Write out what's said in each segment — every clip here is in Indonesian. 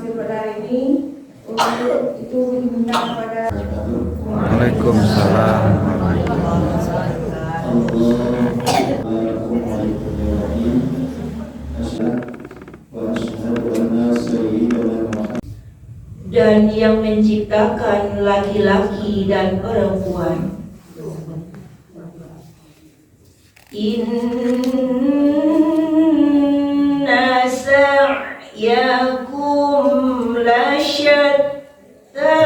informasi pada hari ini. Untuk itu diminta kepada Waalaikumsalam. Dan yang menciptakan laki-laki dan perempuan. Inna sa'yakum lasyatta.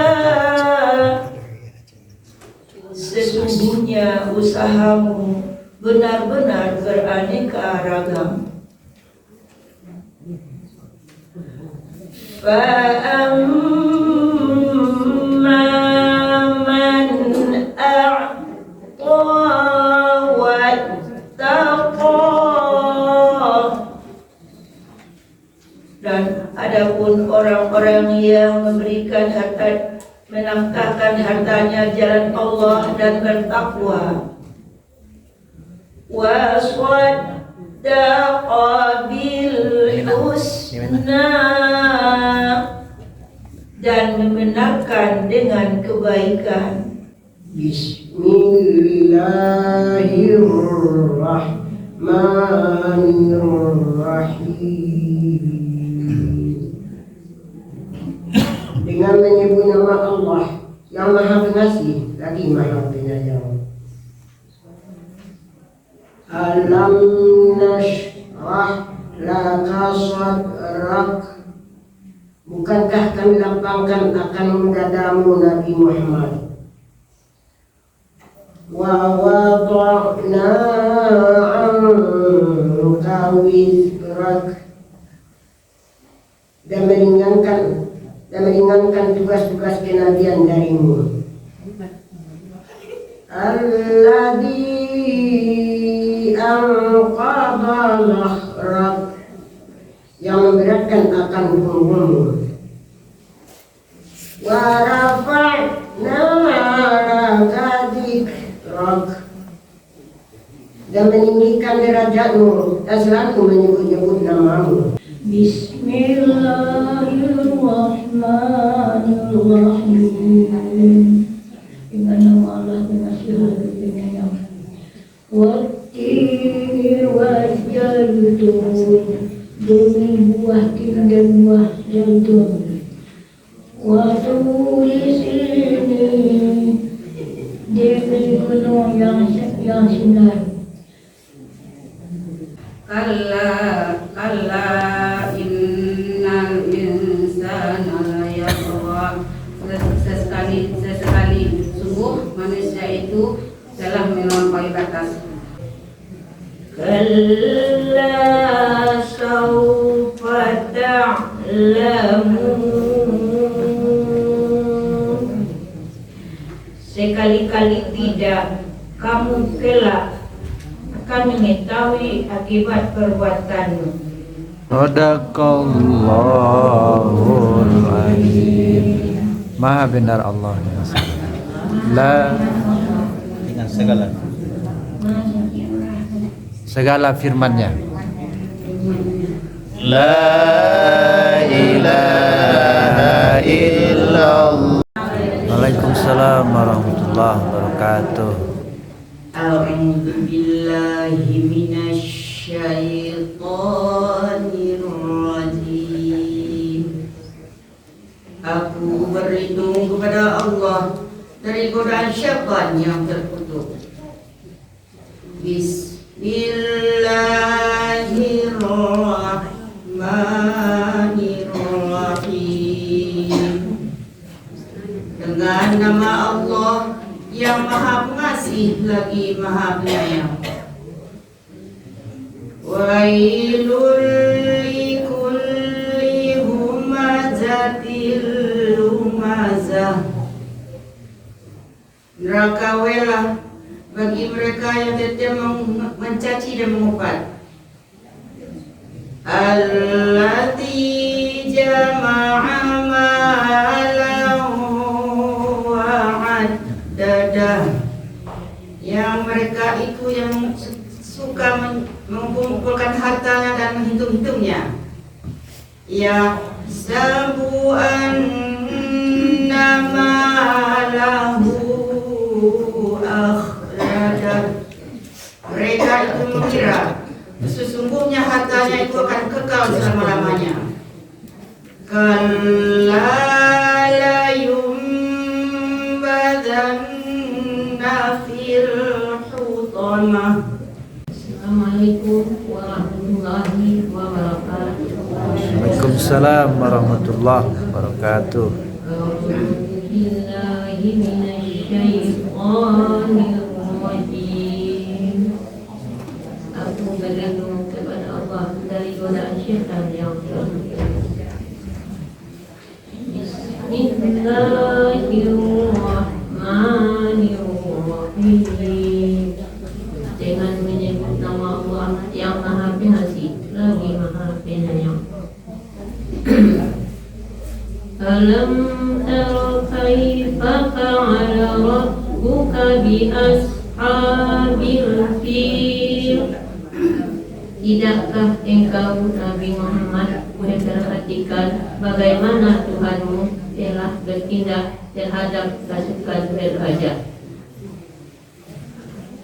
Sesungguhnya usahamu benar-benar beraneka ragam. Fa'amma man a'ta wattaqa. Dan adapun orang-orang yang memberikan harta, menafkahkan hartanya jalan Allah dan bertakwa. Wa saddaqa bil husna, dan membenarkan dengan kebaikan. Bismillahirrahmanirrahim. Dengan menyebut nama Allah yang Maha Pengasih lagi Maha Penyayang. Alam nashrah laka sadrak. Bukankah kami lapangkan akan dadamu Nabi Muhammad? Wa wada'na anka wizrak, dan meringankan tugas-tugas kenabian darimu. Alladzi anqadha dhahrak, yang memberatkan akan punggungmu. Wa rafa'na laka dzikrak, dan meninggikan derajatmu dan selalu menyebut-nyebut namamu. Bismillahirrahmanirrahim. Dengan nama Allah Pengasih lagi Penyayang. Wattini wazzaitun, demi buah tin dan buah zaitun. Wa turi sinin, demi gunung yang sinar. Kalla innal insana layatgha. Sesekali sungguh manusia itu telah melampaui batas. Kalla sawfa ta'lamun. Sekali-kali tidak, kamu kelak akan mengetahui akibat perbuatanmu. Sadaqallahul azim. Maha benar Allah. La dengan segala firman-Nya. La ilaha illallah. Waalaikumsalam warahmatullahi wabarakatuh. A'udzu billahi minasy syaithanir rajim. Aku berlindung kepada Allah dari godaan syaitan yang terkutuk. Bismillahirrahmanirrahim. Dengan nama Allah yang Maha Pengasih lagi Maha Penyayang. Wailul likulli humazatil lumazah. Neraka welah bagi mereka yang tetap mencaci dan mengumpat. Allati jama'a malan wa addadah, yang mereka itu yang suka mengumpulkan hartanya dan menghitung-hitungnya. yahsabu anna malahu akhladah. Mereka itu mengira sesungguhnya hartanya itu akan kekal selama-lamanya. Kalla la yumbadanna fil hutamah. Assalamualaikum warahmatullahi wabarakatuh. Waalaikumsalam warahmatullahi wabarakatuh. A'udzu billahi minasyaitonir rajim. Aku berlindung kepada Allah dari godaan syaitan yang terlarang. Bismillahirrahmanirrahim. Dengan menyebut nama Allah yang Maha Pengasih lagi Maha Penyayang. Alam tara kaifa fa'ala rabbuka bi ashabil fil. Tidakkah engkau Nabi Muhammad memperhatikan bagaimana Tuhanmu telah bertindak terhadap pasukan berhajat?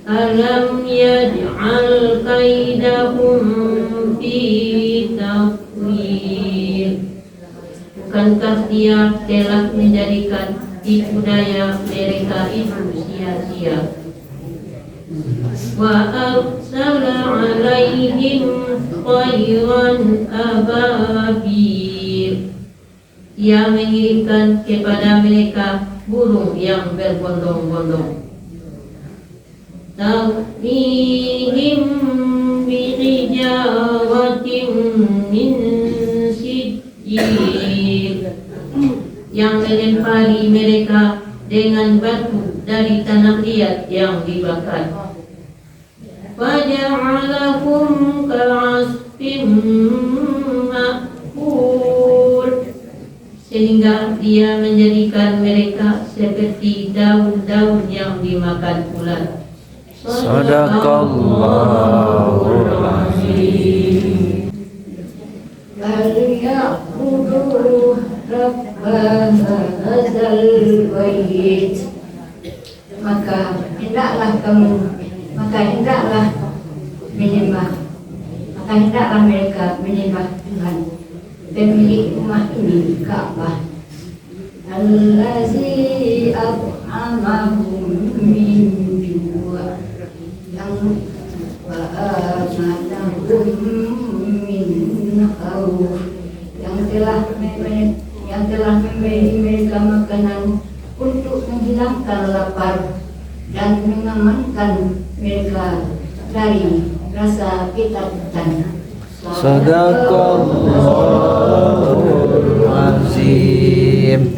Alam yaj'al kaidahum fi taqwir. Bukankah dia telah menjadikan tipu daya mereka itu sia-sia? Wa arsala alaihim khairan ababil. Dia mengirimkan kepada mereka burung yang berbondong-bondong. Tarmihim bihijawatin min sijil. Yang melempari mereka dengan batu dari tanah liat yang dibakar. Faja'alahum ka'asfim ma'kul. Sehingga dia menjadikan mereka seperti daun-daun yang dimakan ular. Sadaqallahul azim. Al-ya'budu rabbah hadzal bait. Maka hendaklah mereka menyembah Tuhan pemilik rumah ini, Ka'bah. Allazi at'amahum min ju', yang wa'amanahum min khawf, yang telah memberi mereka makanan untuk menghilangkan lapar dan mengamankan mereka dari rasa ketakutan. Sadaqallahul azim.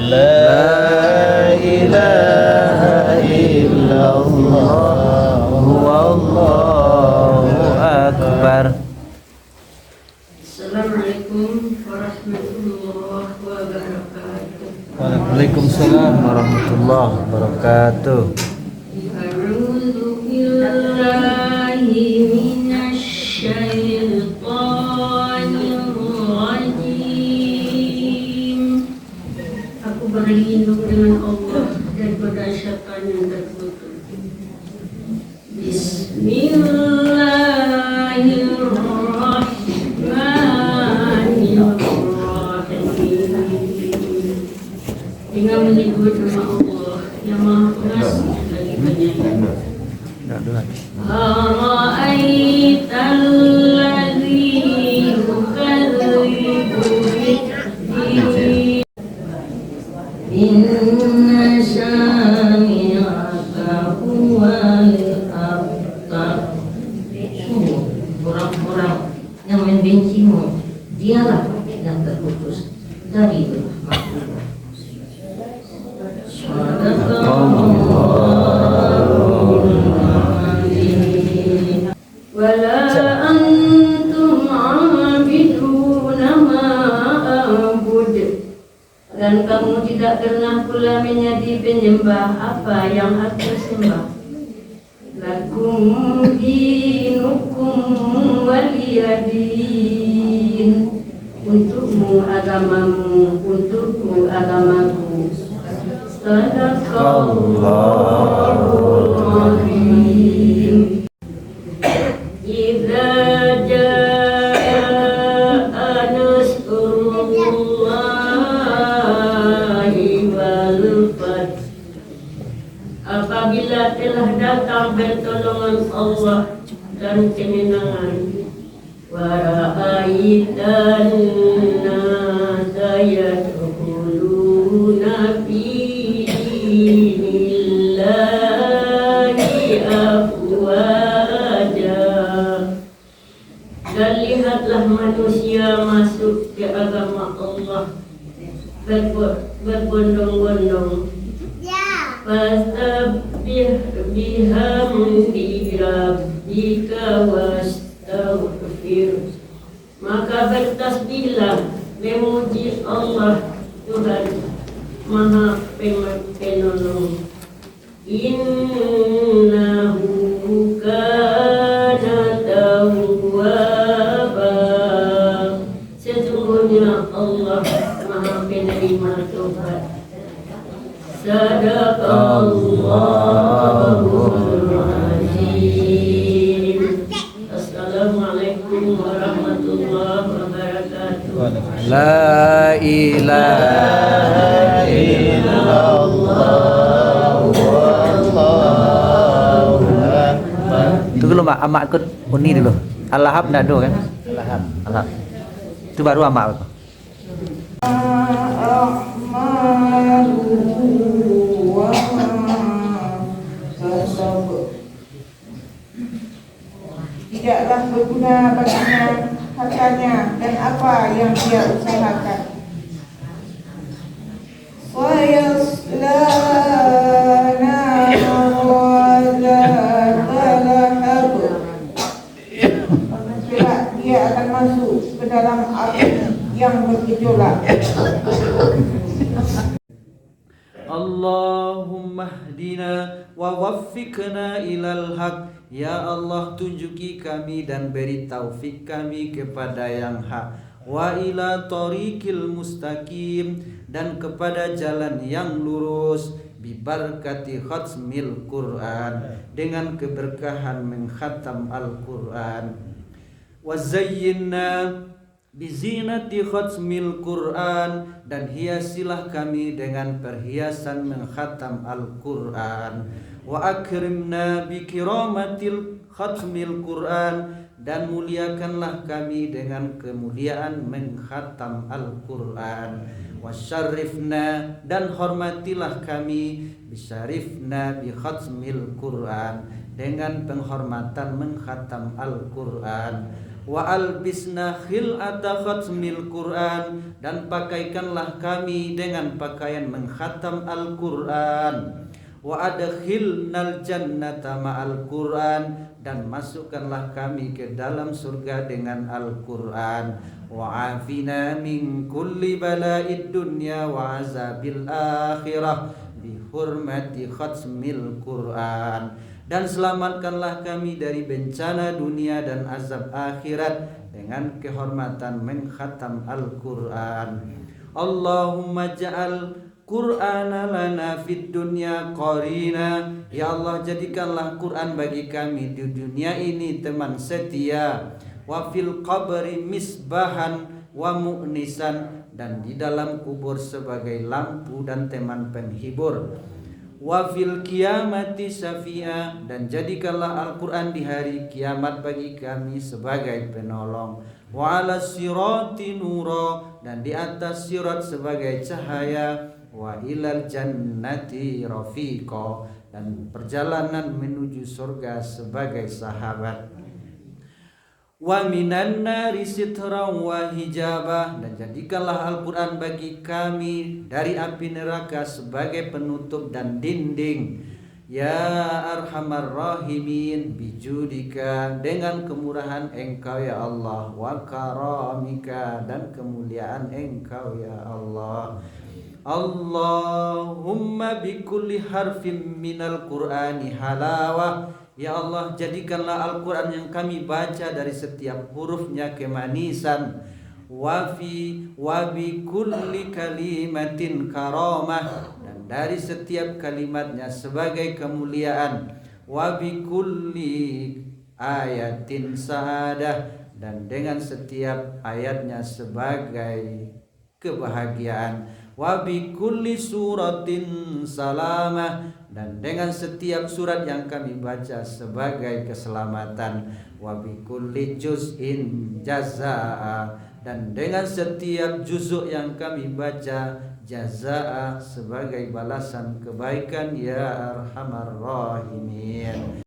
La ilaha illallah wallahu akbar. Assalamualaikum warahmatullahi wabarakatuh. Waalaikumsalam warahmatullahi wabarakatuh. A'udzu billahi minasy syaithanir rajim. Aku berlindung dengan Allah daripada syaitan yang terkutuk. Bismillahirrahmanirrahim. Dengan menyebut nama Allah yang Maha Pengasih lagi Penyayang. Ara'aital ladzi yukadzibu bid-din. Inna syani'aka huwal abtar. Sungguh orang-orang yang membencimu, dialah yang terputus dari rahmat. Wala antum abiduna ma a'bud. Dan kamu tidak pernah pula menjadi penyembah apa yang aku sembah. Lakum dinukum waliya yadin. Untukmu agamamu, untukku agamaku. Sadaqallahul azim. Idza jaa nasrullahi wal fath. Apabila telah datang pertolongan Allah dan kemenangan, wa ra'aitan nasa yadkhuluna fi dinillahi afwaja. Dan lihatlah manusia masuk ke agama Allah berbondong-bondong. Fastabbih bihamdi rabbika wastaghfir. Maka bertasbihlah memuji Allah Tuhan Maha Penolong. Innahu kana tawwaba. Sesungguhnya Allah Maha Penerima Taubat. Sadaqallahul azim. Assalamualaikum warahmatullahi wabarakatuh. La ilaha illallah wallahu akbar. Itu dulu mak, amak ikut uni dulu. Al-Lahab ndak do kan? Al-Lahab. Al-Lahab. Itu baru amak. Tidaklah berguna baginya hartanya dan apa yang dia usahakan. Sayasla naran dzata lahab. Kelak dia akan masuk ke dalam api yang bergejolak. Allahumma hdina wa waffiqna ilal haq. Ya Allah, tunjuki kami dan beri taufik kami kepada yang hak. Wa ila tariqil mustaqim, dan kepada jalan yang lurus. Bibarakati khatmil Quran, dengan keberkahan mengkhatam Al-Quran. Wa zayyinna bizinati khatmil Quran, dan hiasilah kami dengan perhiasan mengkhatam Al-Quran. Wa akrimna bikiramatil khatmil Quran, dan muliakanlah kami dengan kemuliaan mengkhatam Al-Quran. Wa syarifna, dan hormatilah kami bisyarifna bi khatmil Quran, dengan penghormatan mengkhatam Al-Quran. Wa albisna khil'ata khatmil Quran, dan pakaikanlah kami dengan pakaian mengkhatam Al-Quran. Wa adkhilnal jannata ma'al Quran, dan masukkanlah kami ke dalam surga dengan Al-Quran. Wa afina min kulli bala'id dunya wa azabil akhirah bi hurmati khatmil Quran, dan selamatkanlah kami dari bencana dunia dan azab akhirat dengan kehormatan mengkhatam Al-Quran. Allahumma ja'al Qur'ana lana fid dunya qarina. Ya Allah, jadikanlah Quran bagi kami di dunia ini teman setia. Wa fil qabri misbahan wa mu'nisan, dan di dalam kubur sebagai lampu dan teman penghibur. Wa fil qiyamati syafi'a, dan jadikanlah Al-Quran di hari kiamat bagi kami sebagai penolong. Wa ala sirati nura, dan di atas sirat sebagai cahaya. Wa ilal jannati rafiqa, dan perjalanan menuju surga sebagai sahabat. Wa minan nari sitran wa hijabah, dan jadikanlah Al-Quran bagi kami dari api neraka sebagai penutup dan dinding. Ya arhamar rahimin, bijudika, dengan kemurahan Engkau ya Allah. Wa karamika, dan kemuliaan Engkau ya Allah. Allahumma bikulli harfin minal Qur'ani halawah. Ya Allah, jadikanlah Al-Quran yang kami baca dari setiap hurufnya kemanisan. Wa bi kulli kalimatin karamah, dan dari setiap kalimatnya sebagai kemuliaan. Wa bi kulli ayatin sa'adah, dan dengan setiap ayatnya sebagai kebahagiaan. Wa bi kulli suratin salamah, dan dengan setiap surat yang kami baca sebagai keselamatan. Wa bi kulli juz'in jazaa, dan dengan setiap juzuk yang kami baca jazaa sebagai balasan kebaikan ya arhamar rahimin.